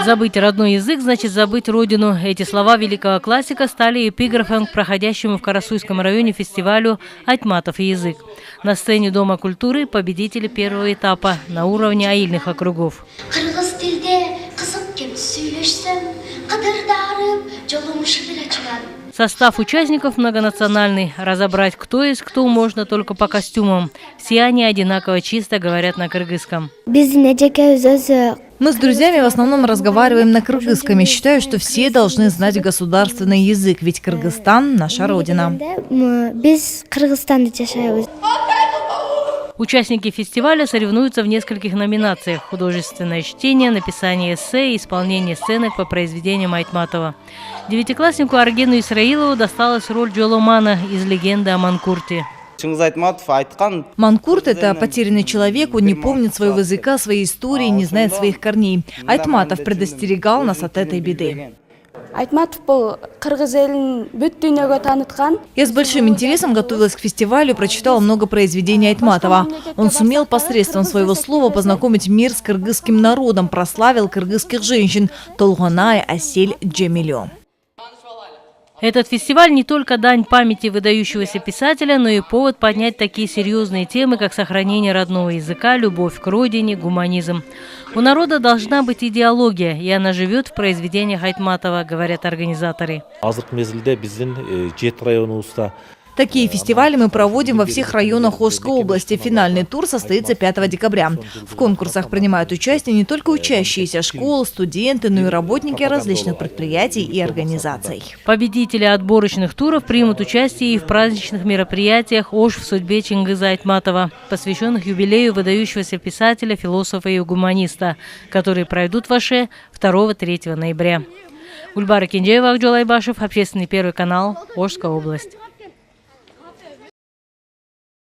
Забыть родной язык значит забыть родину. Эти слова великого классика стали эпиграфом к проходящему в Карасуйском районе фестивалю «Айтматов и язык». На сцене Дома культуры победители первого этапа на уровне аильных округов. Состав участников многонациональный. Разобрать, кто есть кто, можно только по костюмам. Все они одинаково чисто говорят на кыргызском. Мы с друзьями в основном разговариваем на кыргызском. Я считаю, что все должны знать государственный язык, ведь Кыргызстан – наша родина. Участники фестиваля соревнуются в нескольких номинациях: художественное чтение, написание эссе и исполнение сценок по произведениям Айтматова. Девятикласснику Аргену Исраилову досталась роль Джоломана из «Легенды о Манкурте». Манкурт – это потерянный человек, он не помнит своего языка, своей истории, не знает своих корней. Айтматов предостерегал нас от этой беды. Я с большим интересом готовилась к фестивалю, прочитала много произведений Айтматова. Он сумел посредством своего слова познакомить мир с кыргызским народом, прославил кыргызских женщин Толгонай, Асель, Джемилё. Этот фестиваль не только дань памяти выдающегося писателя, но и повод поднять такие серьезные темы, как сохранение родного языка, любовь к родине, гуманизм. У народа должна быть идеология, и она живет в произведениях Айтматова, говорят организаторы. Такие фестивали мы проводим во всех районах Ошской области. Финальный тур состоится 5 декабря. В конкурсах принимают участие не только учащиеся школ, студенты, но и работники различных предприятий и организаций. Победители отборочных туров примут участие и в праздничных мероприятиях «Ош в судьбе Чингиза Айтматова», посвященных юбилею выдающегося писателя, философа и гуманиста, которые пройдут в Оше 2-3 ноября. Гульбара Кинджеева, Акжол Айбашев, Общественный первый канал, Ошская область.